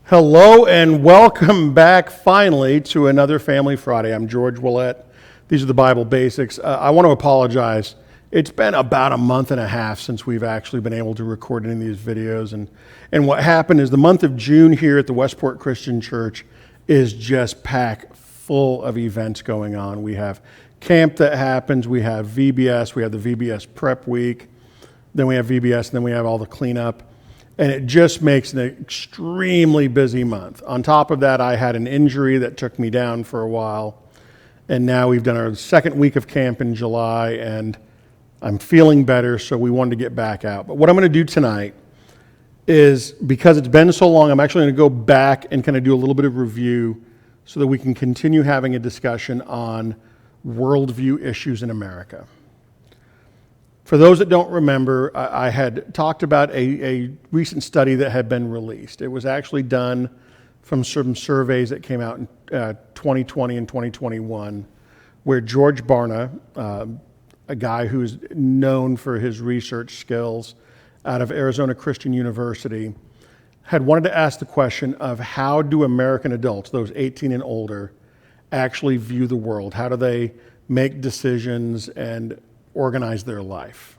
Hello and welcome back finally to another Family Friday. I'm George Willett. These are the Bible Basics. I want to apologize. It's been about a month and a half since we've actually been able to record any of these videos. And what happened is the month of June here at the Westport Christian Church is just packed full of events going on. We have camp that happens. We have VBS. We have the VBS prep week. Then we have VBS, and then we have all the cleanup. And it just makes an extremely busy month. On top of that, I had an injury that took me down for a while. And now we've done our second week of camp in July, and I'm feeling better, so we wanted to get back out. But what I'm going to do tonight is, because it's been so long, I'm actually going to go back and kind of do a little bit of review so that we can continue having a discussion on worldview issues in America. For those that don't remember, I had talked about a recent study that had been released. It was actually done from some surveys that came out in 2020 and 2021, where George Barna, a guy who's known for his research skills out of Arizona Christian University, had wanted to ask the question of how do American adults, those 18 and older, actually view the world? How do they make decisions and organize their life?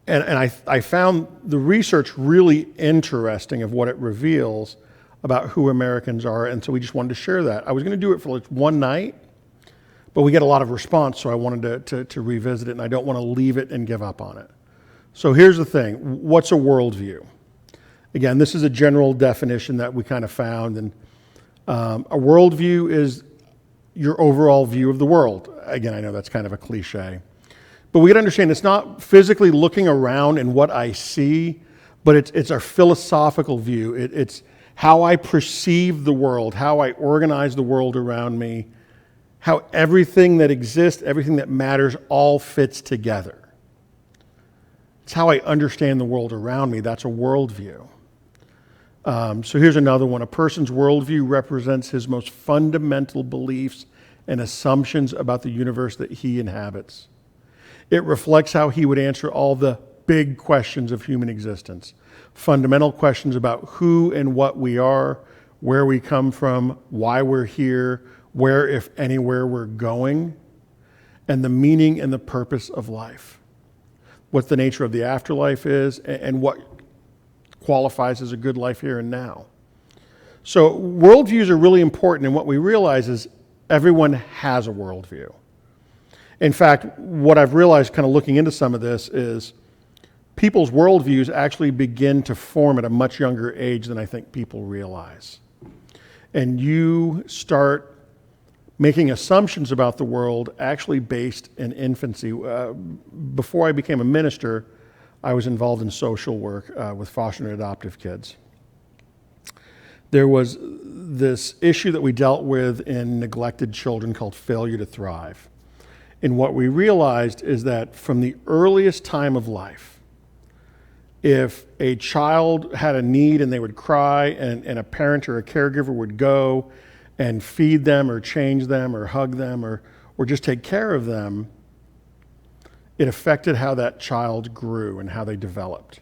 And I found the research really interesting of what it reveals about who Americans are, and so we just wanted to share that. I was going to do it for like one night, but we get a lot of response, so I wanted to revisit it, and I don't want to leave it and give up on it. So here's the thing. What's a worldview? Again, this is a general definition that we kind of found, and a worldview is your overall view of the world. Again, I know that's kind of a cliche. But we got to understand it's not physically looking around and what I see, but it's our philosophical view. It's how I perceive the world, how I organize the world around me, how everything that exists, everything that matters, all fits together. It's how I understand the world around me. That's a worldview. So here's another one. A person's worldview represents his most fundamental beliefs and assumptions about the universe that he inhabits. It reflects how he would answer all the big questions of human existence. Fundamental questions about who and what we are, where we come from, why we're here, where, if anywhere, we're going, and the meaning and the purpose of life. What the nature of the afterlife is, and what qualifies as a good life here and now. So worldviews are really important, and what we realize is everyone has a worldview. In fact, what I've realized kind of looking into some of this is people's worldviews actually begin to form at a much younger age than I think people realize. And you start making assumptions about the world actually based in infancy. Before I became a minister, I was involved in social work with foster and adoptive kids. There was this issue that we dealt with in neglected children called failure to thrive. And what we realized is that from the earliest time of life, if a child had a need and they would cry and a parent or a caregiver would go and feed them or change them or hug them or just take care of them, it affected how that child grew and how they developed.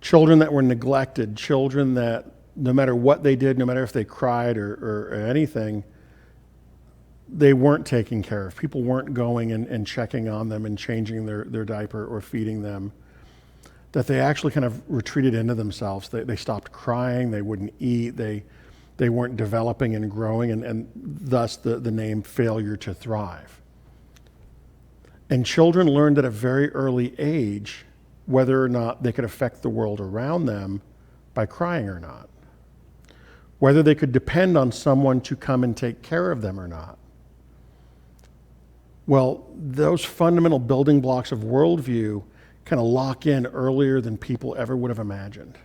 Children that were neglected, children that no matter what they did, no matter if they cried or anything, they weren't taken care of. People weren't going and checking on them and changing their diaper or feeding them. That they actually kind of retreated into themselves. They stopped crying, they wouldn't eat, they weren't developing and growing, and thus the name failure to thrive. And children learned at a very early age whether or not they could affect the world around them by crying or not. Whether they could depend on someone to come and take care of them or not. Well, those fundamental building blocks of worldview kind of lock in earlier than people ever would have imagined.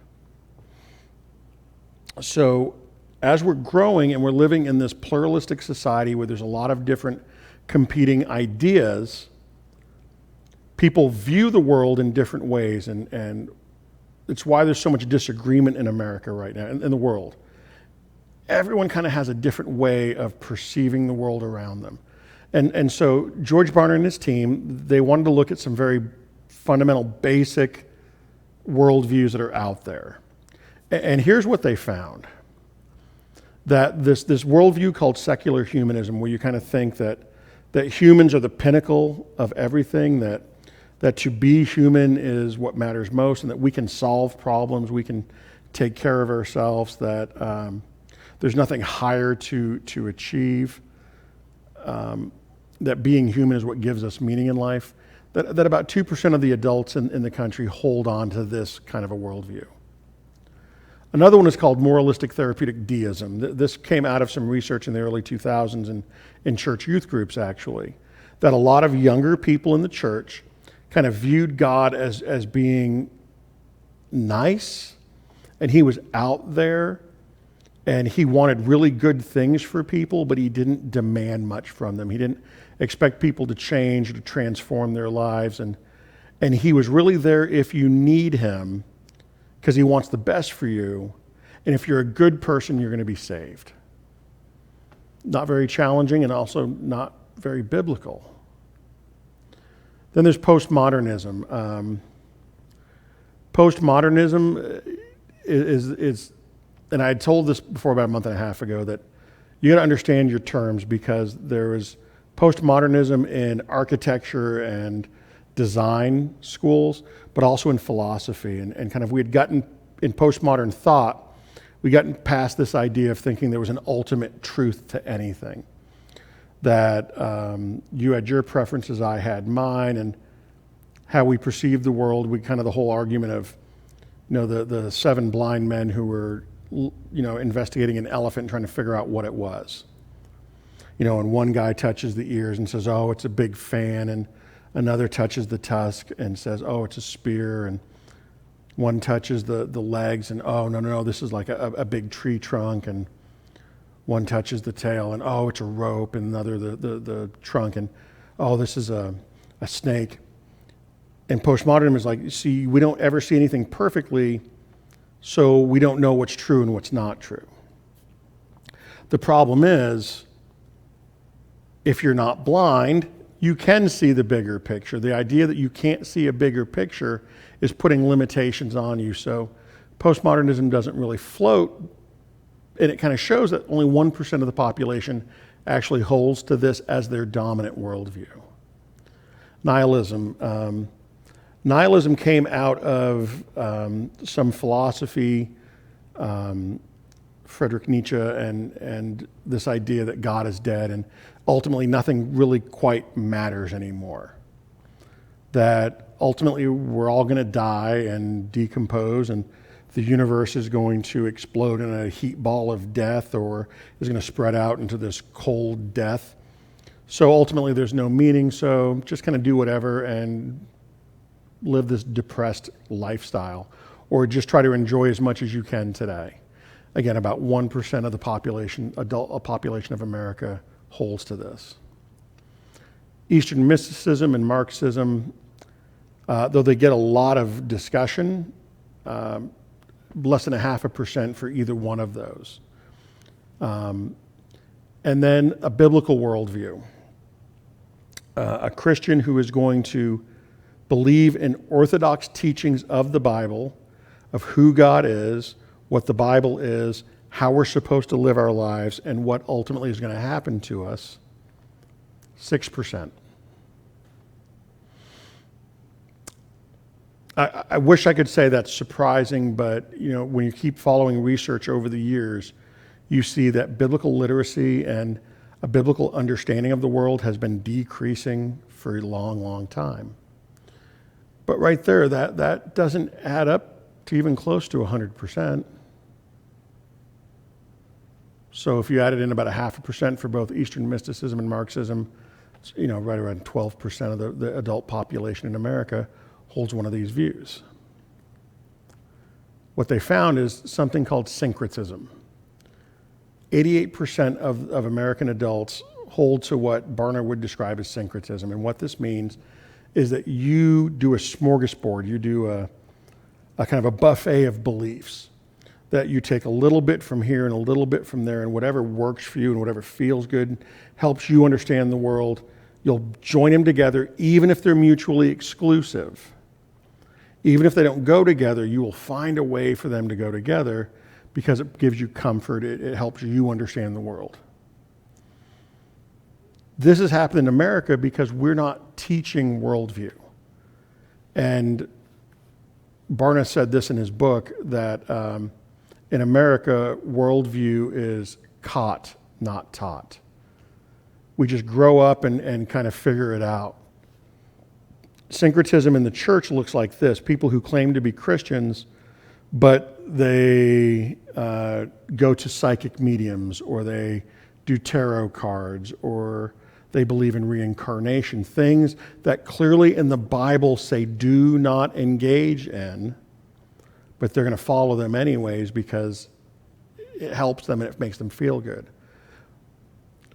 So as we're growing and we're living in this pluralistic society where there's a lot of different competing ideas, people view the world in different ways, and it's why there's so much disagreement in America right now, in the world. Everyone kind of has a different way of perceiving the world around them. And so George Barna and his team, they wanted to look at some very fundamental, basic worldviews that are out there. And here's what they found. that this worldview called secular humanism, where you kind of think that humans are the pinnacle of everything, that to be human is what matters most, and that we can solve problems, we can take care of ourselves, that there's nothing higher to achieve, that being human is what gives us meaning in life, that about 2% of the adults in the country hold on to this kind of a worldview. Another one is called Moralistic Therapeutic Deism. This came out of some research in the early 2000s in church youth groups, actually, that a lot of younger people in the church kind of viewed God as being nice, and he was out there, and he wanted really good things for people, but he didn't demand much from them. He didn't expect people to change or to transform their lives, and he was really there if you need him, because he wants the best for you, and if you're a good person, you're going to be saved. Not very challenging, and also not very biblical. Then there's Post-Modernism. Post-Modernism is, and I had told this before about a month and a half ago, that you got to understand your terms, because there is Post-Modernism in architecture and design schools, but also in philosophy. And kind of we had gotten, in postmodern thought, we gotten past this idea of thinking there was an ultimate truth to anything. That you had your preferences, I had mine, and how we perceived the world. We kind of the whole argument of, the 7 blind men who were, investigating an elephant and trying to figure out what it was. And one guy touches the ears and says, "Oh, it's a big fan," and another touches the tusk and says, "Oh, it's a spear," and one touches the legs and, "Oh, no, this is like a big tree trunk," and one touches the tail and, "Oh, it's a rope," and another the trunk and, "Oh, this is a snake." And postmodernism is like, see, we don't ever see anything perfectly, so we don't know what's true and what's not true. The problem is, if you're not blind, you can see the bigger picture. The idea that you can't see a bigger picture is putting limitations on you. So postmodernism doesn't really float, and it kind of shows that only 1% of the population actually holds to this as their dominant worldview. Nihilism. Nihilism came out of some philosophy, Friedrich Nietzsche, and this idea that God is dead, and ultimately nothing really quite matters anymore. That ultimately we're all going to die and decompose, and the universe is going to explode in a heat ball of death, or is going to spread out into this cold death. So ultimately there's no meaning, so just kind of do whatever and live this depressed lifestyle, or just try to enjoy as much as you can today. Again, about 1% of the population, adult population of America, holds to this. Eastern mysticism and Marxism, though they get a lot of discussion, less than 0.5% for either one of those. And then a biblical worldview. A Christian who is going to believe in orthodox teachings of the Bible, of who God is, what the Bible is, how we're supposed to live our lives, and what ultimately is going to happen to us, 6%. I wish I could say that's surprising, but when you keep following research over the years, you see that biblical literacy and a biblical understanding of the world has been decreasing for a long, long time. But right there, that doesn't add up to even close to 100%. So if you added in about 0.5% for both Eastern mysticism and Marxism, it's, right around 12% of the adult population in America holds one of these views. What they found is something called syncretism. 88% of American adults hold to what Barner would describe as syncretism. And what this means is that you do a smorgasbord, you do a kind of a buffet of beliefs, that you take a little bit from here and a little bit from there, and whatever works for you and whatever feels good, helps you understand the world, you'll join them together, even if they're mutually exclusive. Even if they don't go together, you will find a way for them to go together, because it gives you comfort. It helps you understand the world. This has happened in America because we're not teaching worldview. And Barna said this in his book, that in America, worldview is caught, not taught. We just grow up and kind of figure it out. Syncretism in the church looks like this. People who claim to be Christians, but they go to psychic mediums, or they do tarot cards, or they believe in reincarnation. Things that clearly in the Bible say do not engage in, but they're going to follow them anyways because it helps them and it makes them feel good.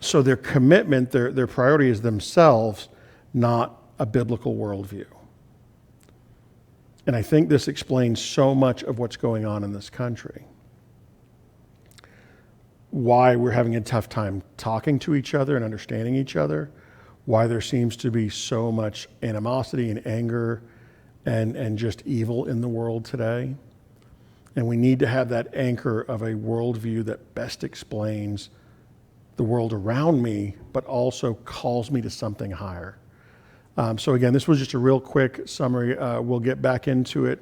So their commitment, their priority is themselves, not a biblical worldview. And I think this explains so much of what's going on in this country. Why we're having a tough time talking to each other and understanding each other. Why there seems to be so much animosity and anger and just evil in the world today. And we need to have that anchor of a worldview that best explains the world around me, but also calls me to something higher. So again, this was just a real quick summary. We'll get back into it,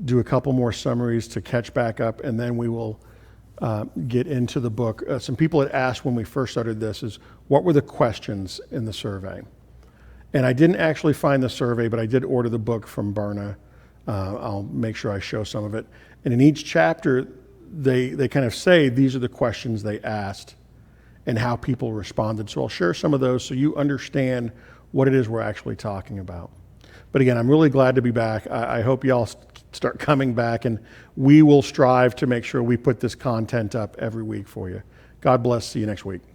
do a couple more summaries to catch back up, and then we will get into the book. Some people had asked when we first started this is, what were the questions in the survey? And I didn't actually find the survey, but I did order the book from Barna. I'll make sure I show some of it. And in each chapter, they kind of say these are the questions they asked and how people responded. So I'll share some of those so you understand what it is we're actually talking about. But again, I'm really glad to be back. I hope y'all start coming back, and we will strive to make sure we put this content up every week for you. God bless. See you next week.